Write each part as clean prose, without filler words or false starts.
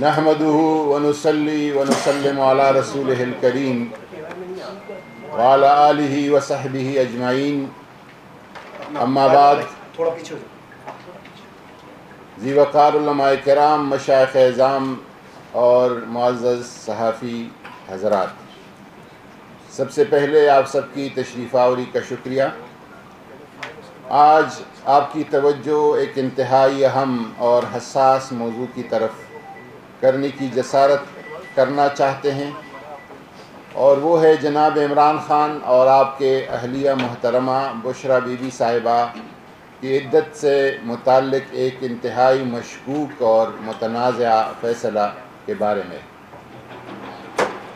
نحمدہ ونصلی ونسلم علی رسولہ الکریم وعلی آلہ وصحبہ اجمعین، اما بعد۔ ذی وقار علماء کرام، مشائخ اعظام اور معزز صحافی حضرات، سب سے پہلے آپ سب کی تشریف آوری کا شکریہ۔ آج آپ کی توجہ ایک انتہائی اہم اور حساس موضوع کی طرف کرنے کی جسارت کرنا چاہتے ہیں، اور وہ ہے جناب عمران خان اور آپ کے اہلیہ محترمہ بشریٰ بی بی صاحبہ کی عدت سے متعلق ایک انتہائی مشکوک اور متنازع فیصلہ کے بارے میں۔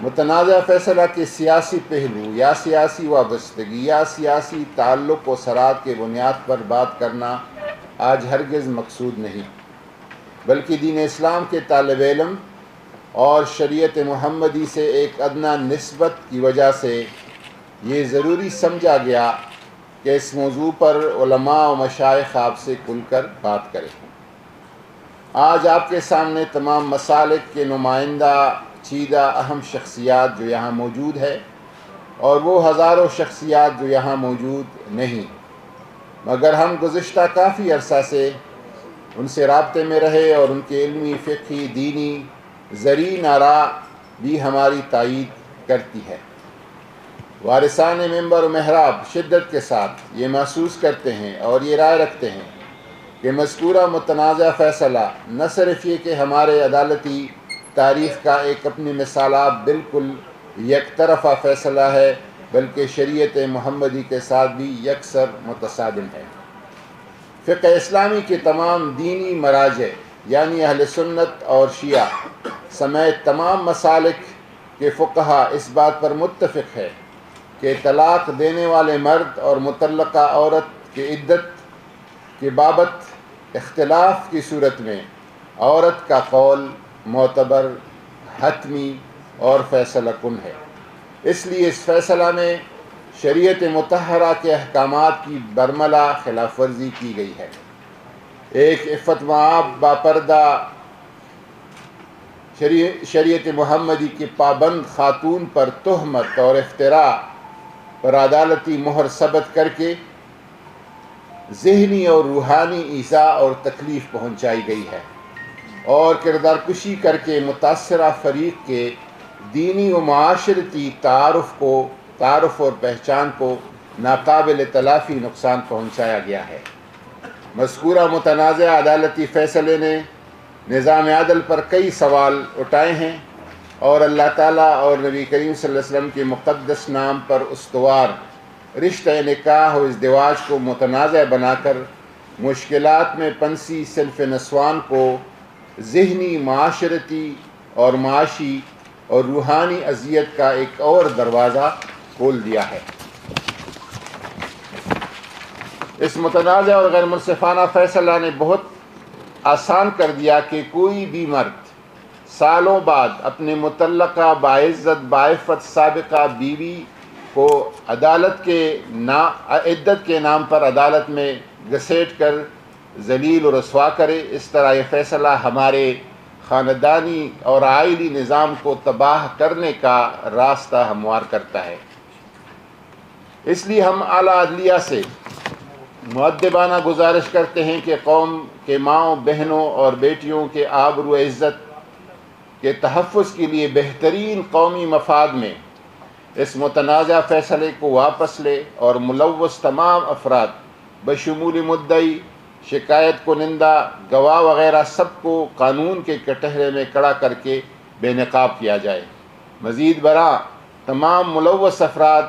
متنازع فیصلہ کے سیاسی پہلو یا سیاسی وابستگی یا سیاسی تعلق و صراعت کے بنیاد پر بات کرنا آج ہرگز مقصود نہیں، بلکہ دین اسلام کے طالب علم اور شریعت محمدی سے ایک ادنیٰ نسبت کی وجہ سے یہ ضروری سمجھا گیا کہ اس موضوع پر علماء و مشائخ آپ سے کھل کر بات کریں۔ آج آپ کے سامنے تمام مسالک کے نمائندہ چیدہ اہم شخصیات جو یہاں موجود ہے، اور وہ ہزاروں شخصیات جو یہاں موجود نہیں، مگر ہم گزشتہ کافی عرصہ سے ان سے رابطے میں رہے اور ان کے علمی، فقہی، دینی، زرعی آراء بھی ہماری تائید کرتی ہے۔ وارثان منبر و محراب شدت کے ساتھ یہ محسوس کرتے ہیں اور یہ رائے رکھتے ہیں کہ مذکورہ متنازع فیصلہ نہ صرف یہ کہ ہمارے عدالتی تاریخ کا ایک اپنی مثالات بالکل یک طرفہ فیصلہ ہے، بلکہ شریعت محمدی کے ساتھ بھی یکسر متصادم ہے۔ فقہ اسلامی کے تمام دینی مراجع یعنی اہل سنت اور شیعہ سمیت تمام مسالک کے فقہا اس بات پر متفق ہے کہ طلاق دینے والے مرد اور مطلقہ عورت کے عدت کے بابت اختلاف کی صورت میں عورت کا قول معتبر، حتمی اور فیصلہ کن ہے۔ اس لیے اس فیصلہ میں شریعت مطہرہ کے احکامات کی برملا خلاف ورزی کی گئی ہے۔ ایک عفت مآب باپردہ شریعت محمدی کی پابند خاتون پر تہمت اور افتراء پر عدالتی مہر ثبت کر کے ذہنی اور روحانی ایذاء اور تکلیف پہنچائی گئی ہے، اور کردار کشی کر کے متاثرہ فریق کے دینی و معاشرتی تعارف اور پہچان کو ناقابل تلافی نقصان پہنچایا گیا ہے۔ مذکورہ متنازع عدالتی فیصلے نے نظام عدل پر کئی سوال اٹھائے ہیں، اور اللہ تعالیٰ اور نبی کریم صلی اللہ علیہ وسلم کے مقدس نام پر استوار رشتہ نکاح و ازدواج کو متنازع بنا کر مشکلات میں پنسی صنف نسوان کو ذہنی، معاشرتی اور معاشی اور روحانی اذیت کا ایک اور دروازہ کھول دیا ہے۔ اس متنازع اور غیر منصفانہ فیصلہ نے بہت آسان کر دیا کہ کوئی بھی مرد سالوں بعد اپنے مطلقہ باعزت باعفت سابقہ بیوی کو عدالت کے عدت کے نام پر عدالت میں گھسیٹ کر ذلیل و رسوا کرے۔ اس طرح یہ فیصلہ ہمارے خاندانی اور عائلی نظام کو تباہ کرنے کا راستہ ہموار کرتا ہے۔ اس لیے ہم اعلیٰ عدلیہ سے مؤدبانہ گزارش کرتے ہیں کہ قوم کے ماؤں، بہنوں اور بیٹیوں کے آبرو و عزت کے تحفظ کے لیے بہترین قومی مفاد میں اس متنازع فیصلے کو واپس لے، اور ملوث تمام افراد بشمول مدعی، شکایت کنندہ، گواہ وغیرہ سب کو قانون کے کٹہرے میں کھڑا کر کے بے نقاب کیا جائے۔ مزید برآں تمام ملوث افراد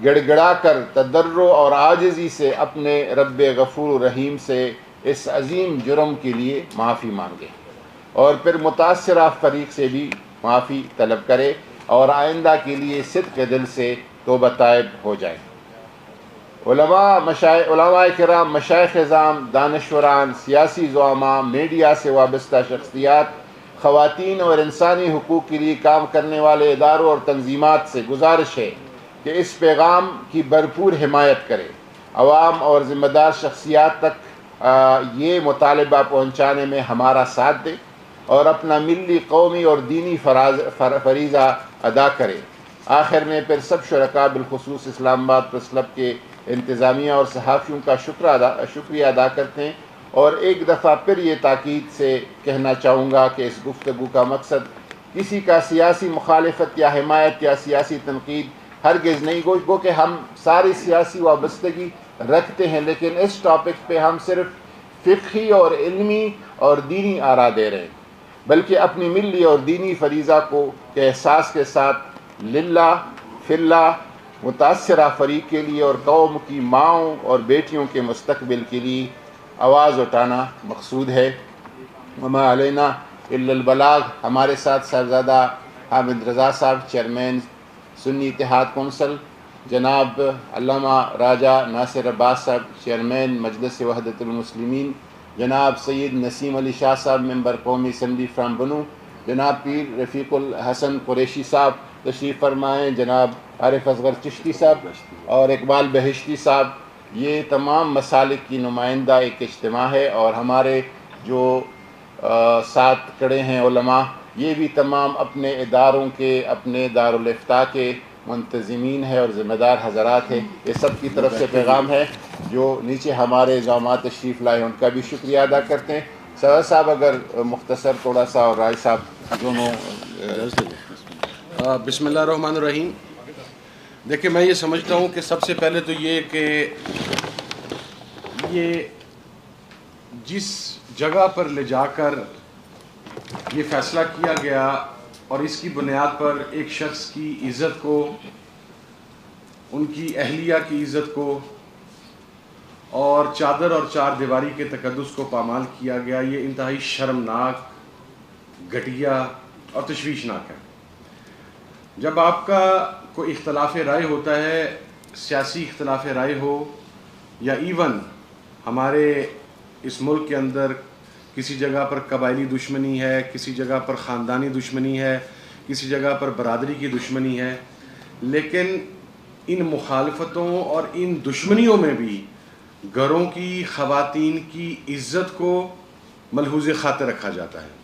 گڑ گڑا کر تضرع اور عاجزی سے اپنے رب غفور رحیم سے اس عظیم جرم کے لیے معافی مانگے، اور پھر متاثرہ فریق سے بھی معافی طلب کرے، اور آئندہ کے لیے صدق دل سے توبہ طائب ہو جائے۔ علماء کرام، مشائخ اعظام، دانشوران، سیاسی زعماء، میڈیا سے وابستہ شخصیات، خواتین اور انسانی حقوق کے لیے کام کرنے والے اداروں اور تنظیمات سے گزارش ہے کہ اس پیغام کی بھرپور حمایت کرے، عوام اور ذمہ دار شخصیات تک یہ مطالبہ پہنچانے میں ہمارا ساتھ دے اور اپنا ملی، قومی اور دینی فریضہ ادا کرے۔ آخر میں پھر سب شرکاء بالخصوص اسلام آباد پریس کلب کے انتظامیہ اور صحافیوں کا شکریہ ادا کرتے ہیں، اور ایک دفعہ پھر یہ تاکید سے کہنا چاہوں گا کہ اس گفتگو کا مقصد کسی کا سیاسی مخالفت یا حمایت یا سیاسی تنقید ہرگز نہیں، گو کہ ہم ساری سیاسی وابستگی رکھتے ہیں، لیکن اس ٹاپک پہ ہم صرف فقہی اور علمی اور دینی آراء دے رہے ہیں، بلکہ اپنی ملی اور دینی فریضہ کو کے احساس کے ساتھ للہ فی اللہ متاثرہ فریق کے لیے اور قوم کی ماؤں اور بیٹیوں کے مستقبل کے لیے آواز اٹھانا مقصود ہے۔ وما علینا الا البلاغ۔ ہمارے ساتھ صاحبزادہ حامد رضا صاحب، چیئرمین سنی اتحاد کونسل، جناب علامہ راجہ ناصر عباس صاحب، چیئرمین مجلس وحدت المسلمین، جناب سید نسیم علی شاہ صاحب، ممبر قومی اسمبلی فرام بنو، جناب پیر رفیق الحسن قریشی صاحب تشریف فرمائیں، جناب عارف اصغر چشتی صاحب اور اقبال بہشتی صاحب۔ یہ تمام مسالک کی نمائندہ ایک اجتماع ہے، اور ہمارے جو ساتھ کھڑے ہیں علماء، یہ بھی تمام اپنے اداروں کے، اپنے دارالافتاء کے منتظمین ہیں اور ذمہ دار حضرات ہیں۔ یہ سب کی طرف سے پیغام ہے۔ جو نیچے ہمارے زعماء تشریف لائے ان کا بھی شکریہ ادا کرتے ہیں۔ سر صاحب اگر مختصر تھوڑا سا، اور رائے صاحب دونوں۔ بسم اللہ الرحمن الرحیم۔ دیکھیں، میں یہ سمجھتا ہوں کہ سب سے پہلے تو یہ کہ یہ جس جگہ پر لے جا کر یہ فیصلہ کیا گیا اور اس کی بنیاد پر ایک شخص کی عزت کو، ان کی اہلیہ کی عزت کو اور چادر اور چار دیواری کے تقدس کو پامال کیا گیا، یہ انتہائی شرمناک، گھٹیا اور تشویشناک ہے۔ جب آپ کا کوئی اختلاف رائے ہوتا ہے، سیاسی اختلاف رائے ہو یا ایون ہمارے اس ملک کے اندر کسی جگہ پر قبائلی دشمنی ہے، کسی جگہ پر خاندانی دشمنی ہے، کسی جگہ پر برادری کی دشمنی ہے، لیکن ان مخالفتوں اور ان دشمنیوں میں بھی گھروں کی، خواتین کی عزت کو ملحوظ خاطر رکھا جاتا ہے۔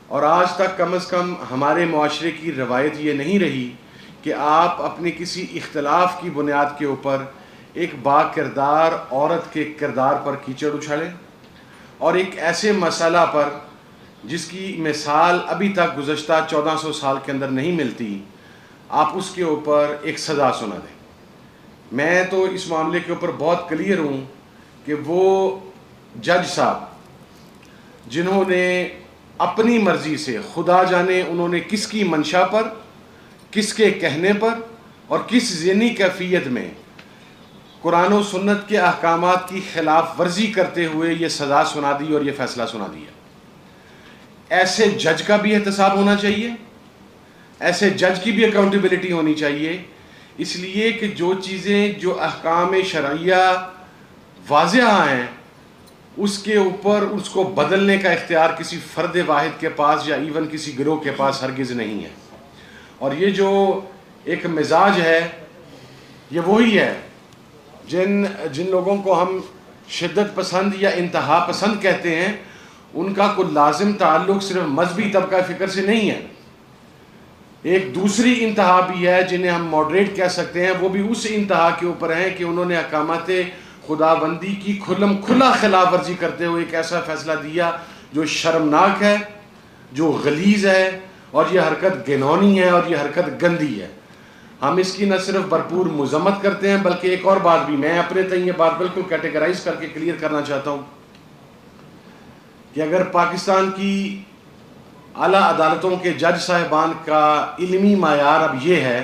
اور آج تک کم از کم ہمارے معاشرے کی روایت یہ نہیں رہی کہ آپ اپنے کسی اختلاف کی بنیاد کے اوپر ایک با کردار عورت کے کردار پر کیچڑ اچھالیں، اور ایک ایسے مسئلہ پر جس کی مثال ابھی تک گزشتہ 1400 سال کے اندر نہیں ملتی، آپ اس کے اوپر ایک سزا سنا دیں۔ میں تو اس معاملے کے اوپر بہت کلیئر ہوں کہ وہ جج صاحب جنہوں نے اپنی مرضی سے، خدا جانے انہوں نے کس کی منشا پر، کس کے کہنے پر اور کس ذہنی کیفیت میں قرآن و سنت کے احکامات کی خلاف ورزی کرتے ہوئے یہ سزا سنا دی اور یہ فیصلہ سنا دیا۔ ایسے جج کا بھی احتساب ہونا چاہیے، ایسے جج کی بھی اکاؤنٹیبلٹی ہونی چاہیے، اس لیے کہ جو چیزیں، جو احکام شرعیہ واضح ہیں، اس کے اوپر اس کو بدلنے کا اختیار کسی فرد واحد کے پاس یا ایون کسی گروہ کے پاس ہرگز نہیں ہے۔ اور یہ جو ایک مزاج ہے، یہ وہی ہے جن لوگوں کو ہم شدت پسند یا انتہا پسند کہتے ہیں، ان کا کوئی لازم تعلق صرف مذہبی طبقہ فکر سے نہیں ہے۔ ایک دوسری انتہا بھی ہے جنہیں ہم ماڈریٹ کہہ سکتے ہیں، وہ بھی اس انتہا کے اوپر ہیں کہ انہوں نے احکامات خدا بندی کی کھلم کھلا خلاف ورزی کرتے ہوئے ایک ایسا فیصلہ دیا جو شرمناک ہے، جو غلیظ ہے، اور یہ حرکت گھناؤنی ہے اور یہ حرکت گندی ہے۔ ہم اس کی نہ صرف بھرپور مذمت کرتے ہیں، بلکہ ایک اور بات بھی میں اپنے تئیں یہ بات بالکل کیٹیگرائز کر کے کلیئر کرنا چاہتا ہوں کہ اگر پاکستان کی اعلیٰ عدالتوں کے جج صاحبان کا علمی معیار اب یہ ہے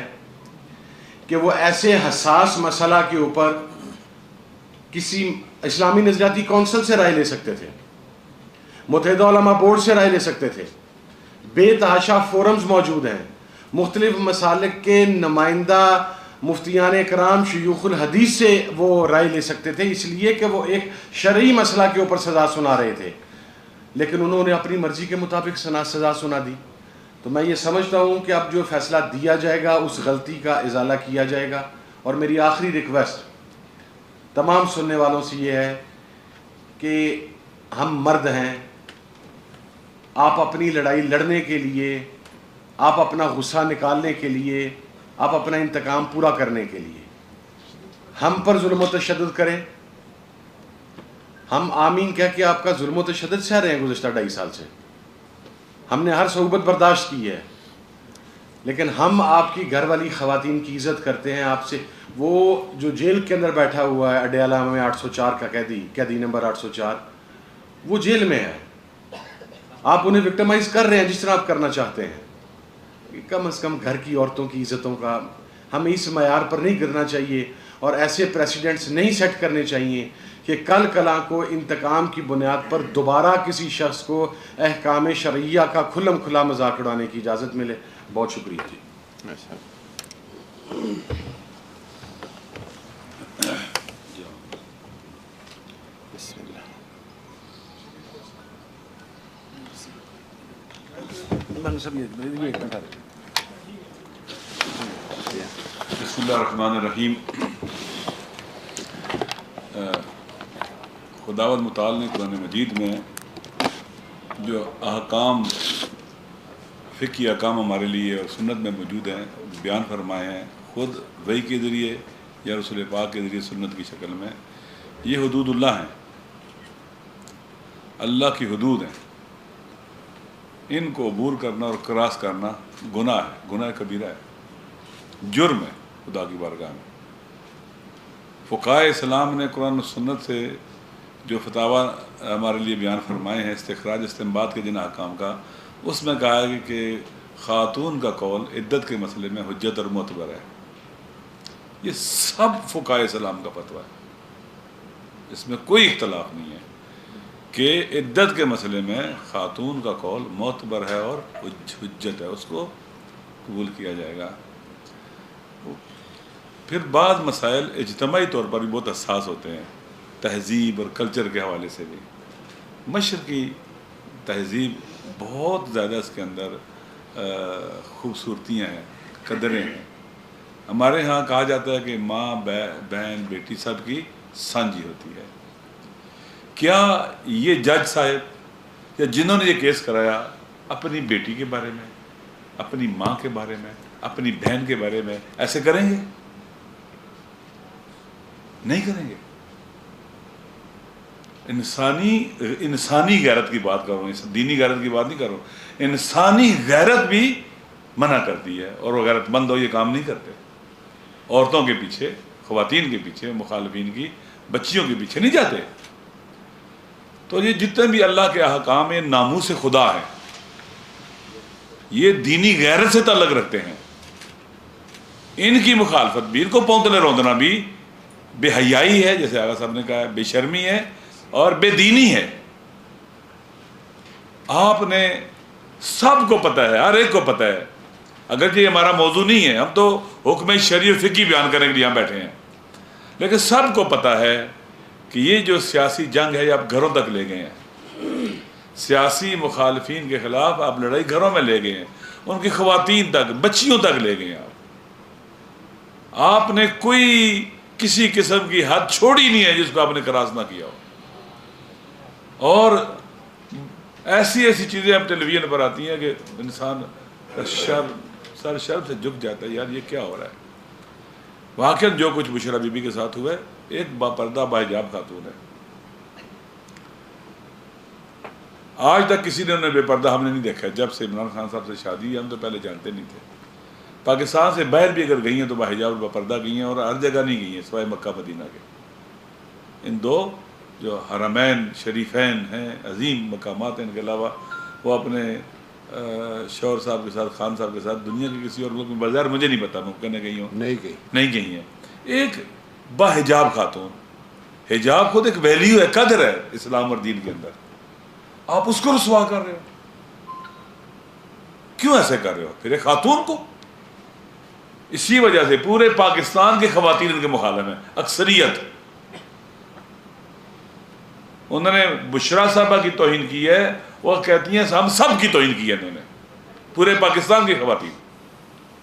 کہ وہ ایسے حساس مسئلہ کے اوپر کسی اسلامی نظریاتی کونسل سے رائے لے سکتے تھے، متحدہ علماء بورڈ سے رائے لے سکتے تھے، بے تحاشا فورمز موجود ہیں، مختلف مسالک کے نمائندہ مفتیان اکرام، شیوخ الحدیث سے وہ رائے لے سکتے تھے، اس لیے کہ وہ ایک شرعی مسئلہ کے اوپر سزا سنا رہے تھے، لیکن انہوں نے اپنی مرضی کے مطابق سزا سنا دی۔ تو میں یہ سمجھتا ہوں کہ اب جو فیصلہ دیا جائے گا اس غلطی کا ازالہ کیا جائے گا۔ اور میری آخری ریکویسٹ تمام سننے والوں سے یہ ہے کہ ہم مرد ہیں، آپ اپنی لڑائی لڑنے کے لیے، آپ اپنا غصہ نکالنے کے لیے، آپ اپنا انتقام پورا کرنے کے لیے ہم پر ظلم و تشدد کریں؟ ہم آمین کہہ کے آپ کا ظلم و تشدد سہ رہے ہیں گزشتہ 2.5 سال سے، ہم نے ہر صعوبت برداشت کی ہے، لیکن ہم آپ کی گھر والی خواتین کی عزت کرتے ہیں. آپ سے وہ جو جیل کے اندر بیٹھا ہوا ہے اڈیالہ میں 804 کا قیدی نمبر 804، وہ جیل میں ہے، آپ انہیں وکٹمائز کر رہے ہیں جس طرح آپ کرنا چاہتے ہیں. کم از کم گھر کی عورتوں کی عزتوں کا ہمیں اس معیار پر نہیں گرنا چاہیے، اور ایسے پریسیڈنٹس نہیں سیٹ کرنے چاہیے کہ کل کلاں کو انتقام کی بنیاد پر دوبارہ کسی شخص کو احکام شرعیہ کا کھلم کھلا مذاق اڑانے کی اجازت ملے. بہت شکریہ جی. بسم اللہ الرحمن الرحیم. خداوند متعال نے قرآن مجید میں جو احکام، فقہی احکام ہمارے لیے اور سنت میں موجود ہیں بیان فرمائے ہیں، خود وحی کے ذریعے یا رسول پاک کے ذریعے سنت کی شکل میں. یہ حدود اللہ ہیں، اللہ کی حدود ہیں. ان کو عبور کرنا اور کراس کرنا گناہ ہے، گناہ کبیرہ ہے، جرم ہے خدا کی بارگاہ میں. فقہائے اسلام نے قرآن و سنت سے جو فتاویٰ ہمارے لیے بیان فرمائے ہیں استخراج استنباط کے جن احکام کا، اس میں کہا ہے کہ خاتون کا قول عدت کے مسئلے میں حجت اور معتبر ہے. یہ سب فقہائے اسلام کا فتویٰ ہے، اس میں کوئی اختلاف نہیں ہے کہ عدت کے مسئلے میں خاتون کا قول معتبر ہے اور حجت ہے، اس کو قبول کیا جائے گا. پھر بعض مسائل اجتماعی طور پر بھی بہت حساس ہوتے ہیں، تہذیب اور کلچر کے حوالے سے بھی. مشرقی تہذیب بہت زیادہ اس کے اندر خوبصورتیاں ہیں، قدریں ہیں. ہمارے ہاں کہا جاتا ہے کہ ماں بہن بیٹی سب کی سانجھی ہوتی ہے. کیا یہ جج صاحب یا جنہوں نے یہ کیس کرایا اپنی بیٹی کے بارے میں، اپنی ماں کے بارے میں، اپنی بہن کے بارے میں ایسے کریں گے؟ نہیں کریں گے. انسانی غیرت کی بات کر رہا ہوں، دینی غیرت کی بات نہیں کر رہا ہوں. انسانی غیرت بھی منع کرتی ہے، اور وہ غیرت مند ہو یہ کام نہیں کرتے. عورتوں کے پیچھے، خواتین کے پیچھے، مخالفین کی بچیوں کے پیچھے نہیں جاتے. تو یہ جتنے بھی اللہ کے احکام ناموس خدا ہیں، یہ دینی غیرت سے تعلق رکھتے ہیں. ان کی مخالفت بھی، ان کو پونتلے روندنا بھی بے حیائی ہے، جیسے آغا صاحب نے کہا، بے شرمی ہے اور بے دینی ہے. آپ نے سب کو پتہ ہے، ہر ایک کو پتہ ہے، اگرچہ یہ ہمارا موضوع نہیں ہے، ہم تو حکم شرعی و فقہی بیان کرنے کے لیے یہاں بیٹھے ہیں، لیکن سب کو پتہ ہے کہ یہ جو سیاسی جنگ ہے یہ آپ گھروں تک لے گئے ہیں. سیاسی مخالفین کے خلاف آپ لڑائی گھروں میں لے گئے ہیں، ان کی خواتین تک، بچیوں تک لے گئے ہیں. آپ نے کوئی کسی قسم کی حد چھوڑی نہیں ہے جس کو آپ نے کراس نہ کیا ہو. اور ایسی ایسی چیزیں اب ٹیلی ویژن پر آتی ہیں کہ انسان سر شرم سے جھک جاتا ہے، یار یہ کیا ہو رہا ہے. واقعاً جو کچھ بشرا بی بی کے ساتھ ہوا ہے، ایک باپردہ باحجاب خاتون ہے. آج تک کسی نے انہیں بے پردہ ہم نے نہیں دیکھا. جب سے عمران خان صاحب سے شادی ہے، ہم تو پہلے جانتے نہیں تھے. پاکستان سے باہر بھی اگر گئی ہیں تو باحجاب اور باپردہ گئی ہیں، اور ہر جگہ نہیں گئی ہیں سوائے مکہ مدینہ کے. ان دو جو حرمین شریفین ہیں، عظیم مقامات ہیں، ان کے علاوہ وہ اپنے شوہر صاحب کے ساتھ، خان صاحب کے ساتھ دنیا کے کسی اور ملک میں بظاہر مجھے نہیں پتا ممکن ہے گئی ہوں، نہیں گئی ہیں. ایک باحجاب خاتون، حجاب خود ایک ویلیو ہے، قدر ہے اسلام اور دین کے اندر. آپ اس کو رسوا کر رہے ہو، کیوں ایسے کر رہے ہو؟ پھر ایک خاتون کو. اسی وجہ سے پورے پاکستان کے خواتین ان کے مخالف ہیں، اکثریت. انہوں نے بشرا صاحبہ کی توہین کی ہے، وہ کہتی ہیں ہم سب کی توہین کی ہے انہوں نے. پورے پاکستان کی خواتین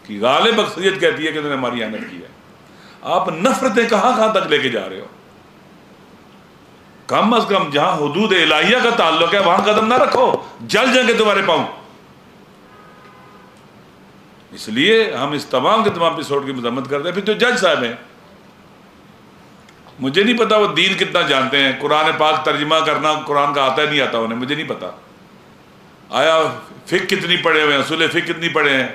کی غالب اکثریت کہتی ہے کہ انہوں نے ہماری احمد کی ہے. آپ نفرتیں کہاں تک لے کے جا رہے ہو؟ کم از کم جہاں حدود الہیہ کا تعلق ہے وہاں قدم نہ رکھو، جل جائیں گے تمہارے پاؤں۔ اس لیے ہم اس تمام کے تمام ایپیسوڈ کی مذمت کرتے ہیں۔ پھر تو جج صاحب ہیں، مجھے نہیں پتا وہ دین کتنا جانتے ہیں، قرآن پاک ترجمہ کرنا قرآن کا آتا ہے نہیں آتا انہیں، مجھے نہیں پتا۔ آیا فقہ کتنی پڑھے ہوئے ہیں، اصول فقہ کتنی پڑھے ہیں،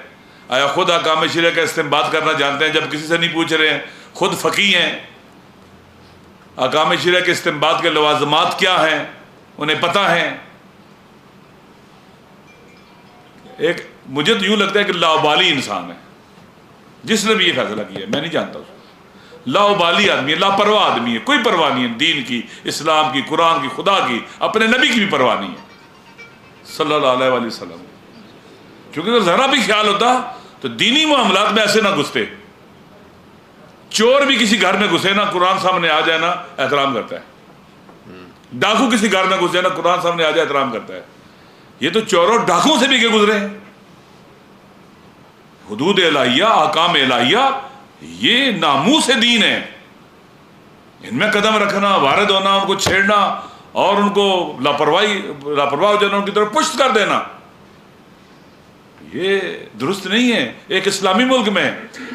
آیا خود احکام شرع کا استنباط کرنا جانتے ہیں جب کسی سے نہیں پوچھ رہے ہیں، خود فقیہ ہیں، احکام شرع کے استنباط کے لوازمات کیا ہیں انہیں پتہ ہیں۔ ایک مجھے تو یوں لگتا ہے کہ لاابالی انسان ہے جس نے بھی یہ فیصلہ کیا ہے، میں نہیں جانتا اس کو، لاابالی آدمی ہے، لاپرواہ آدمی ہے، کوئی پرواہ نہیں ہے دین کی، اسلام کی، قرآن کی، خدا کی، اپنے نبی کی بھی پرواہ نہیں ہے صلی اللہ علیہ وآلہ وسلم۔ کیونکہ اگر ذرا بھی خیال ہوتا تو دینی معاملات میں ایسے نہ گھستے۔ چور بھی کسی گھر میں گھسے نا، قرآن سامنے آ جائے نا، احترام کرتا ہے۔ ڈاکو کسی گھر میں گھسے نا، قرآن سامنے آ جائے احترام کرتا ہے۔ یہ تو چوروں ڈاکوں سے بھی کے گزرے ہیں۔ حدود الہیہ، احکام الہیہ، یہ ناموس دین ہے، ان میں قدم رکھنا، وارد ہونا، ان کو چھیڑنا اور ان کو لاپرواہ ہو جانا، ان کی طرف پشت کر دینا، یہ درست نہیں ہے۔ ایک اسلامی ملک میں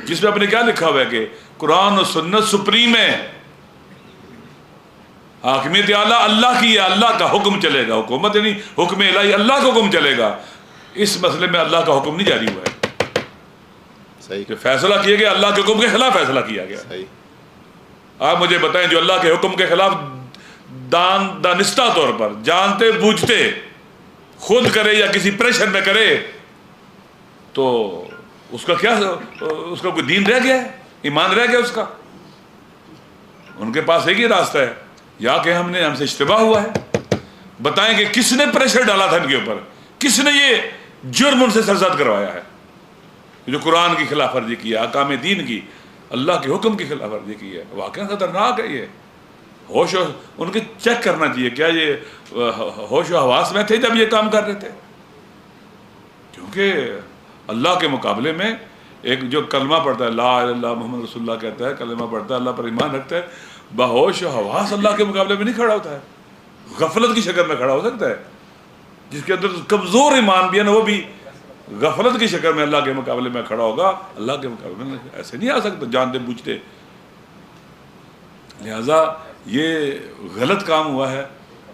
جس میں اپنے کیا لکھا ہوا ہے کہ قرآن و سنت سپریم ہے، حاکمیت اعلیٰ اللہ کی ہے، اللہ کا حکم چلے گا، حکومت یعنی حکم الہی، اللہ کا حکم چلے گا۔ اس مسئلے میں اللہ کا حکم نہیں جاری ہوا ہے، کہ فیصلہ کیا گیا اللہ کے حکم کے خلاف فیصلہ کیا گیا۔ آپ مجھے بتائیں جو اللہ کے حکم کے خلاف دانستہ طور پر جانتے بوجھتے خود کرے یا کسی پریشر میں کرے تو اس کا کیا، اس کا کوئی دین رہ گیا ہے، ایمان رہ گیا اس کا؟ ان کے پاس ایک ہی راستہ ہے، یا کہ ہم سے اشتباہ ہوا ہے، بتائیں کہ کس نے پریشر ڈالا تھا ان کے اوپر، کس نے یہ جرم ان سے سرزد کروایا ہے، جو قرآن کی خلاف ورزی کی ہے، احکام دین کی، اللہ کے حکم کی خلاف ورزی کی ہے۔ واقعی خطرناک ہے یہ۔ ہوش و ان کے چیک کرنا چاہیے کیا یہ ہوش و حواس میں تھے جب یہ کام کر رہے تھے، کیونکہ اللہ کے مقابلے میں ایک جو کلمہ پڑھتا ہے لا الہ الا اللہ محمد رسول اللہ کہتا ہے، کلمہ پڑھتا ہے، اللہ پر ایمان رکھتا ہے، بہوش و حواس اللہ کے مقابلے میں نہیں کھڑا ہوتا ہے، غفلت کی شکل میں کھڑا ہو سکتا ہے۔ جس کے اندر کمزور ایمان بھی ہے نا، وہ بھی غفلت کی شکل میں اللہ کے مقابلے میں کھڑا ہوگا، اللہ کے مقابلے میں ایسے نہیں آ سکتا جانتے بوجھتے۔ لہٰذا یہ غلط کام ہوا ہے،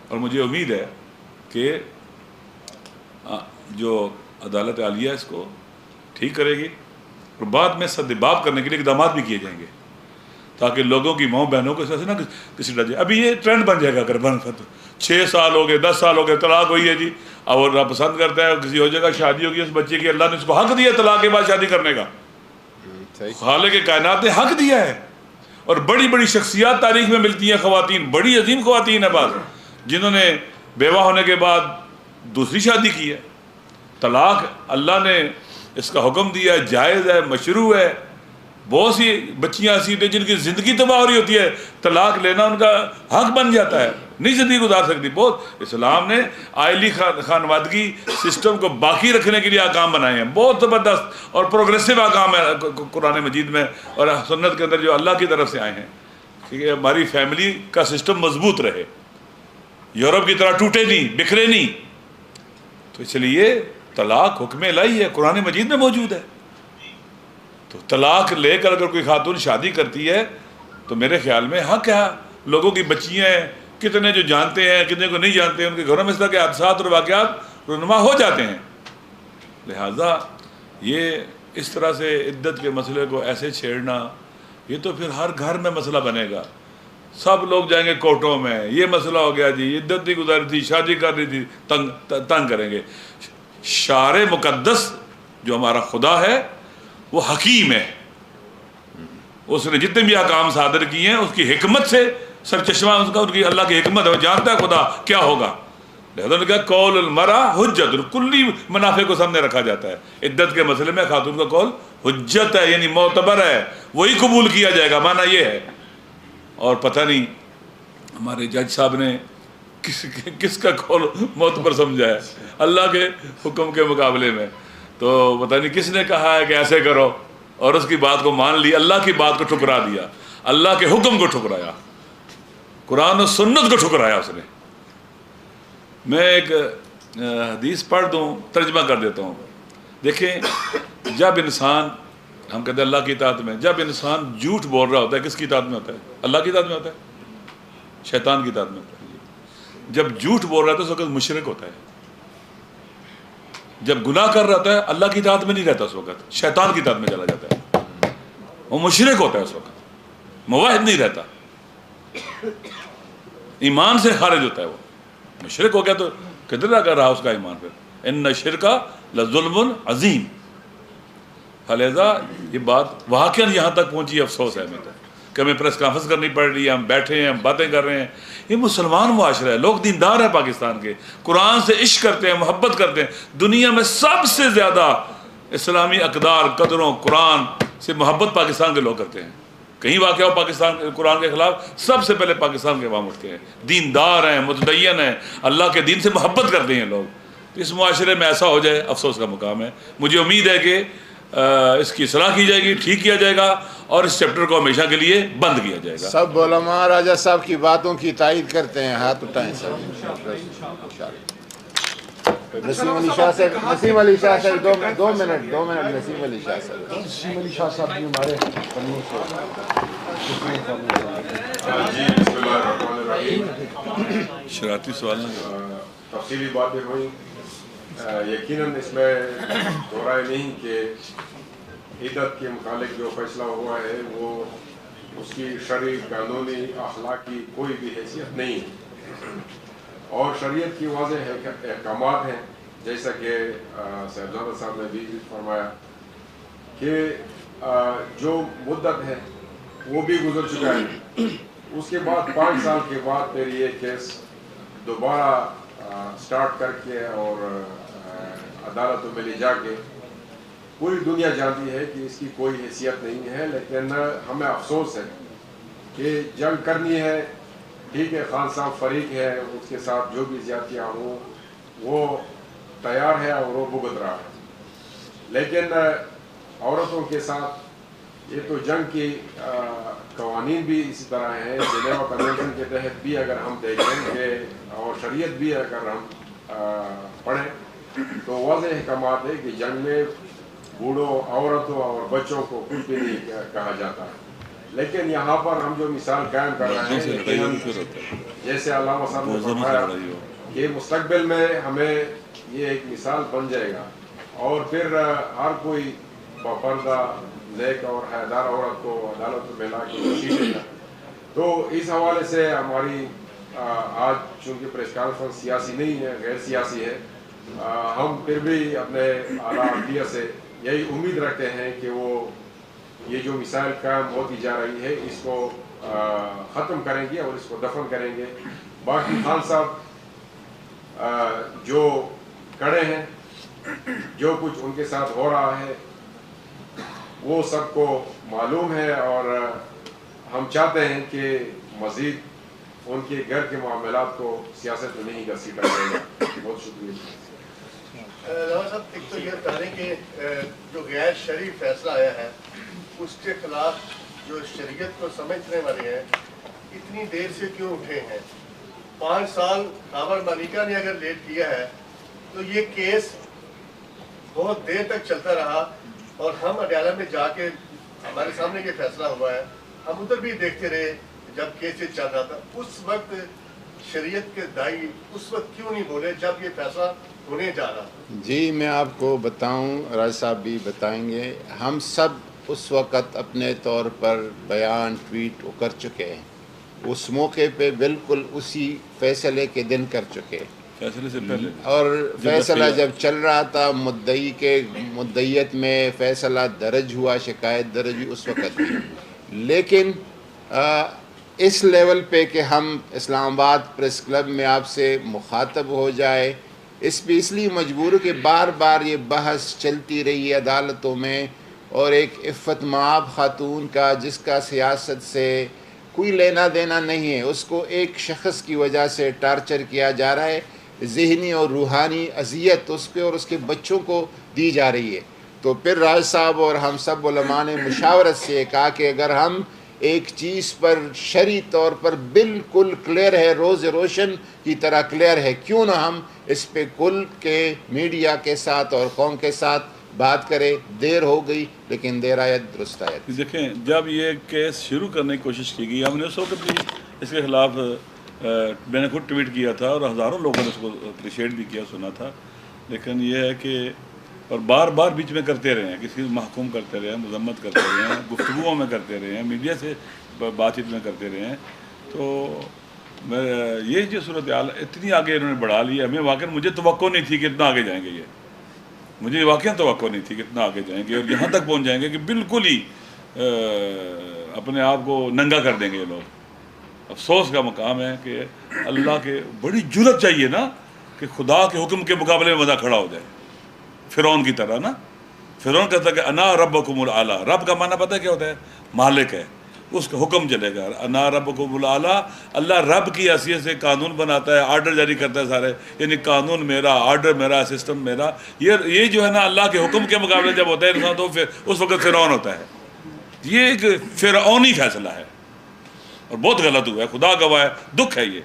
اور مجھے امید ہے کہ جو عدالت عالیہ اس کو ٹھیک کرے گی، اور بعد میں سدباب کرنے کے لیے اقدامات بھی کیے جائیں گے، تاکہ لوگوں کی ماؤں بہنوں کو ایسے نہ کسی ڈر جائے۔ ابھی یہ ٹرینڈ بن جائے گا، اگر بن 6 سال ہو گئے، 10 سال ہو گئے، طلاق ہوئی ہے جی، اب وہ پسند کرتا ہے، کسی اور جگہ شادی ہوگی اس بچے کی، اللہ نے اس کو حق دیا طلاق کے بعد شادی کرنے کا، خالق کائنات نے حق دیا ہے۔ اور بڑی بڑی شخصیات تاریخ میں ملتی ہیں، خواتین، بڑی عظیم خواتین ہیں بعض، جنہوں نے بیوہ ہونے کے بعد دوسری شادی کی ہے۔ طلاق اللہ نے اس کا حکم دیا ہے، جائز ہے، مشروع ہے۔ بہت سی بچیاں ایسی ہیں جن کی زندگی تباہ ہو رہی ہوتی ہے، طلاق لینا ان کا حق بن جاتا ہے، نہیں زندگی گزار سکتی۔ بہت اسلام نے آئلی خانوادگی سسٹم کو باقی رکھنے کے لیے احکام بنائے ہیں، بہت زبردست اور پروگریسو احکام ہے قرآن مجید میں اور سنت کے اندر جو اللہ کی طرف سے آئے ہیں، کہ ہماری فیملی کا سسٹم مضبوط رہے، یورپ کی طرح ٹوٹے نہیں، بکھرے نہیں۔ تو اس لیے طلاق حکم الہی ہے، قرآن مجید میں موجود ہے۔ تو طلاق لے کر اگر کوئی خاتون شادی کرتی ہے تو میرے خیال میں حق ہے، لوگوں کی بچیاں ہیں، کتنے جو جانتے ہیں، کتنے کو نہیں جانتے ہیں، ان کے گھروں میں اس طرح کے حادثات اور واقعات رونما ہو جاتے ہیں۔ لہٰذا یہ اس طرح سے عدت کے مسئلے کو ایسے چھیڑنا، یہ تو پھر ہر گھر میں مسئلہ بنے گا، سب لوگ جائیں گے کورٹوں میں، یہ مسئلہ ہو گیا جی، عدت نہیں گزاری تھی، شادی کر رہی تھی، تنگ کریں گے۔ شعر مقدس جو ہمارا خدا ہے وہ حکیم ہے، اس نے جتنے بھی احکام صادر کیے ہیں اس کی حکمت سے سرچشمہ ان کی اللہ کی حکمت ہے، وہ جانتا ہے خدا کیا ہوگا۔ لہذا نے کہا قول المرأہ حجت، کلی منافع کو سامنے رکھا جاتا ہے۔ عدت کے مسئلے میں خاتون کا قول حجت ہے، یعنی معتبر ہے، وہی قبول کیا جائے گا، معنی یہ ہے۔ اور پتہ نہیں ہمارے جج صاحب نے کس کا قول معتبر سمجھا ہے اللہ کے حکم کے مقابلے میں، تو پتہ نہیں کس نے کہا ہے کہ ایسے کرو اور اس کی بات کو مان لی، اللہ کی بات کو ٹھکرا دیا، اللہ کے حکم کو ٹھکرایا۔ قرآن و سنت کو ٹھکرایا اس نے. میں ایک حدیث پڑھ دوں, ترجمہ کر دیتا ہوں. دیکھیں, جب انسان, ہم کہتے ہیں اللہ کی اطاعت میں, جب انسان جھوٹ بول رہا ہوتا ہے کس کی اطاعت میں ہوتا ہے؟ اللہ کی اطاعت میں ہوتا ہے, شیطان کی اطاعت میں ہوتا ہے. جب جھوٹ بول رہا ہے تو اس وقت مشرک ہوتا ہے. جب گناہ کر رہا ہوتا ہے اللہ کی اطاعت میں نہیں رہتا, اس وقت شیطان کی اطاعت میں چلا جاتا ہے. وہ مشرک ہوتا ہے اس وقت, موحد نہیں رہتا, ایمان سے خارج ہوتا ہے. وہ مشرک ہو گیا تو کدھر کر رہا اس کا ایمان پہ. ان الشرک لظلم عظیم. لہذا یہ بات واقعا یہاں تک پہنچی, افسوس ہے ہمیں تو کہ ہمیں پریس کانفرنس کرنی پڑ رہی ہے, ہم بیٹھے ہیں, ہم باتیں کر رہے ہیں. یہ مسلمان معاشرہ ہے, لوگ دیندار ہیں پاکستان کے, قرآن سے عشق کرتے ہیں, محبت کرتے ہیں. دنیا میں سب سے زیادہ اسلامی اقدار, قدروں, قرآن سے محبت پاکستان کے لوگ کرتے ہیں. کہیں واقعہ ہو پاکستان قرآن کے خلاف, سب سے پہلے پاکستان کے عوام اٹھتے ہیں. دیندار ہیں, متدین ہیں, اللہ کے دین سے محبت کرتے ہیں لوگ. تو اس معاشرے میں ایسا ہو جائے افسوس کا مقام ہے. مجھے امید ہے کہ اس کی اصلاح کی جائے گی, ٹھیک کیا جائے گا, اور اس چیپٹر کو ہمیشہ کے لیے بند کیا جائے گا. سب علماء راجہ صاحب کی باتوں کی تائید کرتے ہیں, ہاتھ اٹھائیں سب. نسیم علی شاہ صاحب, نسیم علی شاہ صاحب, دو منٹ نسیم علی شاہ صاحب. نسیم علی شاہ صاحب بھی ہمارے پنوں سے. جی بسم اللہ الرحمن الرحیم. شرارتی سوال نہ تفصیلی باتیں ہوئیں. یقیناً اس میں دو رائے نہیں کہ عدت کے متعلق جو فیصلہ ہوا ہے وہ اس کی شرعی, قانونی, اخلاقی کوئی بھی حیثیت نہیں ہے, اور شریعت کی واضح احکامات ہیں, جیسا کہ صاحبزادہ صاحب نے بھی فرمایا کہ جو مدت ہے وہ بھی گزر چکا ہے. اس کے بعد 5 سال کے بعد پھر یہ کیس دوبارہ سٹارٹ کر کے اور عدالتوں میں لے جا کے, پوری دنیا جانتی ہے کہ اس کی کوئی حیثیت نہیں ہے. لیکن ہمیں افسوس ہے کہ جنگ کرنی ہے, ٹھیک ہے, خان صاحب فریق ہے, اس کے ساتھ جو بھی زیادتیاں ہوں وہ تیار ہے اور وہ بھگت رہا ہے. لیکن عورتوں کے ساتھ یہ تو جنگ کی قوانین بھی اسی طرح ہیں. جنیوا کنونشن کے تحت بھی اگر ہم دیکھیں کہ, اور شریعت بھی اگر ہم پڑھیں تو واضح احکامات ہے کہ جنگ میں بوڑھوں, عورتوں اور بچوں کو کچھ بھی نہیں کہا جاتا. لیکن یہاں پر ہم جو مثال قائم کر رہے ہیں, جیسے علامہ صاحب نے فرمایا کہ مستقبل میں ہمیں یہ ایک مثال بن جائے گا, اور پھر ہر کوئی باپردہ نیک اور حیادار عورت کو عدالت میں لا کے نصیب گا. تو اس حوالے سے ہماری آج چونکہ پریس کانفرنس سیاسی نہیں ہے, غیر سیاسی ہے, ہم پھر بھی اپنے اعلیٰ عدلیہ سے یہی امید رکھتے ہیں کہ وہ یہ جو مثال قائم ہوتی جا رہی ہے اس کو ختم کریں گے اور اس کو دفن کریں گے. باقی خان صاحب جو کڑے ہیں, جو کچھ ان کے ساتھ ہو رہا ہے وہ سب کو معلوم ہے, اور ہم چاہتے ہیں کہ مزید ان کے گھر کے معاملات کو سیاست میں نہیں گھسیٹا جائے گا. بہت شکریہ. رانا صاحب, ایک تو یہ بتا رہے ہیں کہ جو غیر شرعی فیصلہ آیا ہے اس کے خلاف جو شریعت کو سمجھنے والے ہیں اتنی دیر سے کیوں اٹھے ہیں؟ 5 سال خاور ملیکہ نے اگر لیٹ کیا ہے تو یہ کیس بہت دیر تک چلتا رہا, اور ہم اڈیالہ میں جا کے ہمارے سامنے یہ فیصلہ ہوا ہے, ہم ادھر بھی دیکھتے رہے جب کیس یہ چل رہا تھا. اس وقت شریعت کے دائی اس وقت کیوں نہیں بولے جب یہ فیصلہ ہونے جا رہا تھا؟ جی میں آپ کو بتاؤں, راج صاحب بھی بتائیں گے, ہم سب اس وقت اپنے طور پر بیان ٹویٹ کر چکے ہیں, اس موقع پہ بالکل اسی فیصلے کے دن کر چکے, فیصلے سے پہلے, اور فیصلہ جب چل رہا تھا مدعی کے مدعیت میں فیصلہ درج ہوا, شکایت درج ہوئی اس وقت بھی. لیکن اس لیول پہ کہ ہم اسلام آباد پریس کلب میں آپ سے مخاطب ہو جائے, اس پہ اس لیے مجبور کہ بار بار یہ بحث چلتی رہی ہے عدالتوں میں, اور ایک عفت مآب خاتون کا جس کا سیاست سے کوئی لینا دینا نہیں ہے, اس کو ایک شخص کی وجہ سے ٹارچر کیا جا رہا ہے, ذہنی اور روحانی اذیت اس پہ اور اس کے بچوں کو دی جا رہی ہے. تو پھر راج صاحب اور ہم سب علماء نے مشاورت سے کہا کہ اگر ہم ایک چیز پر شرعی طور پر بالکل کلیئر ہے، روز روشن کی طرح کلیئر ہے، کیوں نہ ہم اس پہ کل کے میڈیا کے ساتھ اور قوم کے ساتھ بات کرے. دیر ہو گئی لیکن دیر آیت درست آیت. دیکھیں جب یہ کیس شروع کرنے کی کوشش کی گئی، ہم نے اس وقت بھی اس کے خلاف میں نے خود ٹویٹ کیا تھا اور ہزاروں لوگوں نے اس کو اپریشیٹ بھی کیا، سنا تھا. لیکن یہ ہے کہ اور بار بار بیچ میں کرتے رہے ہیں، کسی کو محکوم کرتے رہے ہیں، مذمت کرتے رہے ہیں، گفتگوؤں میں کرتے رہے ہیں، میڈیا سے بات چیت میں کرتے رہے ہیں. تو یہ جو صورتحال اتنی آگے انہوں نے بڑھا لی ہے، ہمیں واقعی مجھے توقع نہیں تھی کہ اتنا آگے جائیں گے. مجھے واقعی توقع نہیں تھی کہ اتنا آگے جائیں گے اور یہاں تک پہنچ جائیں گے کہ بالکل ہی اپنے آپ کو ننگا کر دیں گے یہ لوگ. افسوس کا مقام ہے کہ اللہ کے بڑی جرت چاہیے نا کہ خدا کے حکم کے مقابلے میں بندہ کھڑا ہو جائے، فرعون کی طرح نا. فرعون کہتا ہے کہ انا ربکم الاعلیٰ. رب کا معنی پتہ ہے کیا ہوتا ہے؟ مالک ہے، اس کا حکم چلے گا. انا ربکم الاعلیٰ، اللہ رب کی حیثیت سے قانون بناتا ہے، آرڈر جاری کرتا ہے سارے، یعنی قانون میرا، آرڈر میرا، سسٹم میرا. یہ جو ہے نا اللہ کے حکم کے مقابلے جب ہوتا ہے انسان تو پھر اس وقت فرعون ہوتا ہے. یہ ایک فرعونی فیصلہ ہے اور بہت غلط ہوا ہے، خدا گواہ ہے، دکھ ہے یہ.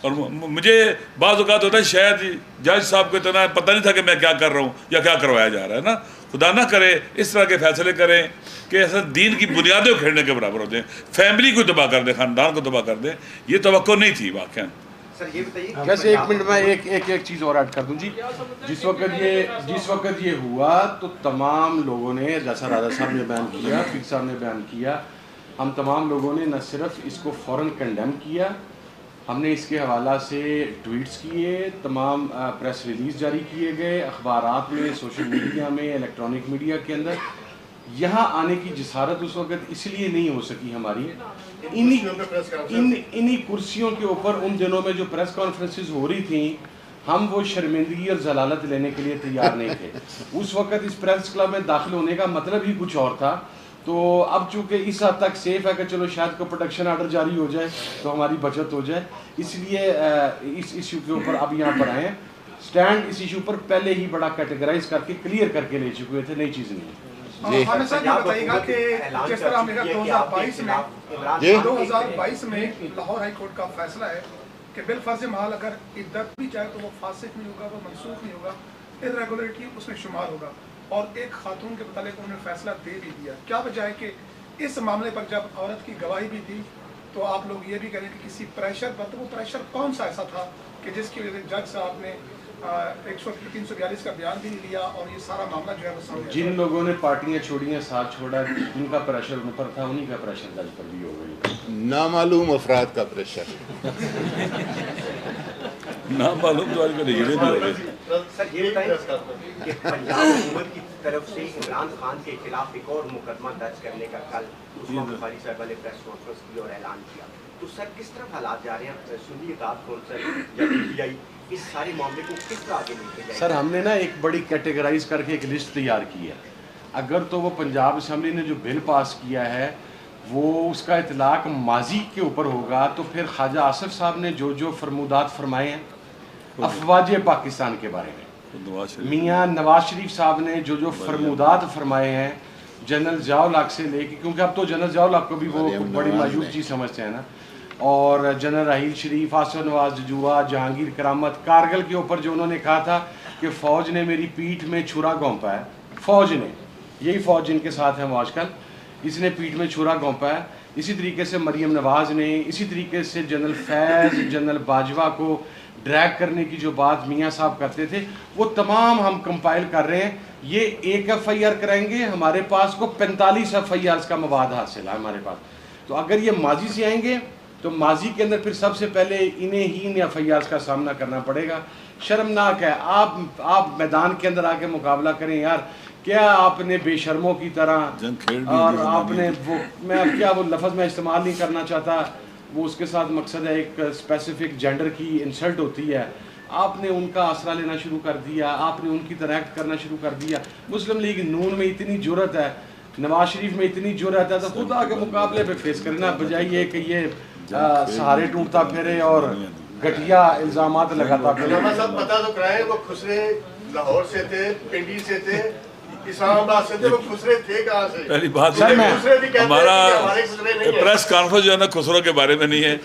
اور مجھے بعض اوقات ہوتا ہے شاید جج صاحب کو اتنا پتہ نہیں تھا کہ میں کیا کر رہا ہوں یا کیا کروایا جا رہا ہے نا. خدا نہ کرے اس طرح کے فیصلے کریں کہ ایسا دین کی بنیادیں کھیلنے کے برابر ہوتے ہیں، فیملی کو تباہ کر دیں، خاندان کو تباہ کر دیں. یہ توقع نہیں تھی واقعا. ویسے ایک منٹ میں ایک چیز اور ایڈ کر دوں جی. جس وقت یہ ہوا تو تمام لوگوں نے، جیسا راجہ صاحب نے بیان کیا، فقی صاحب نے بیان کیا، ہم تمام لوگوں نے نہ صرف اس کو فوراً کنڈیم کیا، ہم نے اس کے حوالہ سے ٹویٹس کیے، تمام پریس ریلیز جاری کیے گئے، اخبارات میں، سوشل میڈیا میں، الیکٹرانک میڈیا کے اندر. یہاں آنے کی جسارت اس وقت اس لیے نہیں ہو سکی ہماری، انہی کرسیوں کے اوپر ان دنوں میں جو پریس کانفرنسز ہو رہی تھیں، ہم وہ شرمندگی اور ضلالت لینے کے لیے تیار نہیں تھے. اس وقت اس پریس کلب میں داخل ہونے کا مطلب ہی کچھ اور تھا. تو اب چونکہ اس حد تک سیف ہے کہ چلو شاید کو پروٹیکشن آرڈر جاری ہو جائے تو ہماری بچت ہو جائے، اس لیے اس ایشو کے اوپر اب یہاں پر آئے ہیں. سٹینڈ اس ایشو پر پہلے ہی بڑا کیٹیگرائز کر کے کلیئر کر کے لے چکے تھے، نئی چیز نہیں. خان صاحب یہ بتائیے گا کہ جس طرح ہم نے 2022 میں لاہور ہائی کورٹ کا فیصلہ ہے کہ بالفرض محال اگر عدت بھی چاہے تو وہ فاسق نہیں ہوگا، وہ منسوخ نہیں ہوگا، irregularity اس میں شمار ہوگا. اور ایک خاتون کے متعلق انہوں نے فیصلہ دے بھی دیا. کیا وجہ ہے کہ اس معاملے پر جب عورت کی گواہی بھی دی تو آپ لوگ یہ بھی کہیں کہ کسی پریشر پر، تو وہ پریشر کون سا ایسا تھا کہ جس کی وجہ سے جج صاحب نے 342 کا بیان بھی لیا اور یہ سارا معاملہ جو ہے وہ سامنے؟ جن لوگوں نے پارٹیاں چھوڑیاں، ساتھ چھوڑا، ان کا پریشر ان پر تھا، انہی کا پریشر جج پر بھی ہو گئی. نامعلوم افراد کا پریشر. نامعلوم تو آج کل یہ بھی ہو گئے. سر یہ بتائیں کہ پنجاب حکومت کی طرف سے عمران خان کے خلاف ایک اور مقدمہ درج کرنے کا کل عثمان بخاری صاحب والے پریس کانفرنس کی اور اعلان کیا، تو سر کس طرح حالات جا رہے ہیں؟ سنی اطاعت کونسل یا پی ٹی آئی اس سارے معاملے کو کس طرح آگے لے کے جائے؟ سر ہم نے نا ایک بڑی کیٹیگرائز کر کے ایک لسٹ تیار کی ہے. اگر تو وہ پنجاب اسمبلی نے جو بل پاس کیا ہے وہ اس کا اطلاق ماضی کے اوپر ہوگا، تو پھر خواجہ آصف صاحب نے جو فرمودات فرمائے ہیں افواج پاکستان کے بارے میں، میاں نواز شریف صاحب نے جو فرمودات فرمائے ہیں جنرل ضیاء الحق سے لے کے، کیونکہ اب تو جنرل ضیاء الحق کو بھی وہ بڑی معیوب چیز سمجھتے ہیں نا، اور جنرل راحیل شریف، آصف نواز ججوا، جہانگیر کرامت، کارگل کے اوپر جو انہوں نے کہا تھا کہ فوج نے میری پیٹھ میں چھرا گھونپا ہے، فوج نے، یہی فوج جن کے ساتھ ہیں وہ آج کل، اس نے پیٹھ میں چھرا گھونپا ہے. اسی طریقے سے مریم نواز نے، اسی طریقے سے جنرل فیض، جنرل باجوہ کو ڈریگ کرنے کی جو بات میاں صاحب کرتے تھے وہ تمام ہم کمپائل کر رہے ہیں. یہ ایک ایف آئی آر کرائیں گے، ہمارے پاس کو 45 ایف آئی آرز کا مواد حاصل ہے ہمارے پاس. تو اگر یہ ماضی سے آئیں گے تو ماضی کے اندر پھر سب سے پہلے انہیں ہی ان ایف آئی آرز کا سامنا کرنا پڑے گا. شرمناک ہے. آپ میدان کے اندر آ کے مقابلہ کریں یار. کیا آپ نے بے شرموں کی طرح، اور آپ نے وہ، میں اب کیا وہ لفظ میں استعمال نہیں کرنا چاہتا، وہ اس کے ساتھ مقصد ہے ایک اسپیسیفک جینڈر کی انسلٹ ہوتی ہے، آپ نے ان کا آسرا لینا شروع کر دیا، آپ نے ان کی طرح ایکٹ کرنا شروع کر دیا. مسلم لیگ نون میں اتنی جرت ہے، نواز شریف میں اتنی جرت ہے، تو خدا کے مقابلے پہ فیس کرنا بجائے یہ کہ یہ سہارے ٹوٹتا پھرے اور گھٹیا الزامات لگاتا پھرے. علامہ صاحب پتہ تو کرائیں وہ خسرے لاہور سے تھے، پنڈی سے تھے، اسلام آباد سے تھے، وہ خسرے تھے کہاں سے؟ پہلی بات خسرے بھی کہتے ہیں ہمارا کہ ہمارے خسرے نہیں ہیں۔ پریس کانفرنس جو ہے نا خسرو کے بارے میں نہیں ہے،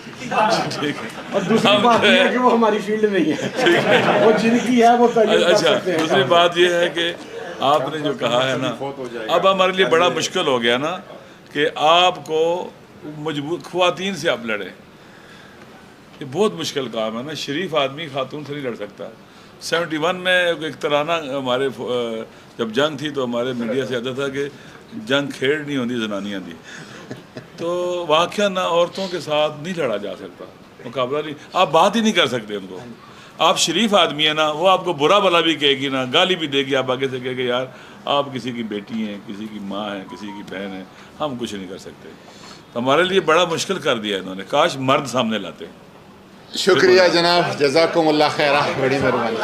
ٹھیک ہے، اور دوسری بات یہ ہے کہ وہ ہماری فیلڈ نہیں ہے، وہ جن کی ہے وہ تعین کر اچھا سکتے ہیں۔ دوسری بات یہ ہے کہ آپ نے جو کہا ہے نا، اب ہمارے لیے بڑا مشکل ہو گیا نا کہ آپ کو مجبور خواتین سے آپ لڑیں، یہ بہت مشکل کام ہے نا، شریف آدمی خاتون سے نہیں لڑ سکتا۔ 71 میں ایک ترانہ ہمارے جب جنگ تھی تو ہمارے میڈیا سے آتا تھا کہ جنگ کھیڑ نہیں ہوتی زنانیاں دی، تو واقعہ نہ عورتوں کے ساتھ نہیں لڑا جا سکتا، مقابلہ نہیں، آپ بات ہی نہیں کر سکتے ان کو۔ آپ شریف آدمی ہیں نا، وہ آپ کو برا بلا بھی کہے گی نا، گالی بھی دے گی، آپ آگے سے کہے کہ یار آپ کسی کی بیٹی ہیں، کسی کی ماں ہیں، کسی کی بہن ہیں، ہم کچھ نہیں کر سکتے۔ تو ہمارے لیے بڑا مشکل کر دیا انہوں نے، کاش مرد سامنے لاتے۔ شکریہ جناب، جزاکم اللہ خیرہ، بڑی مہربانی۔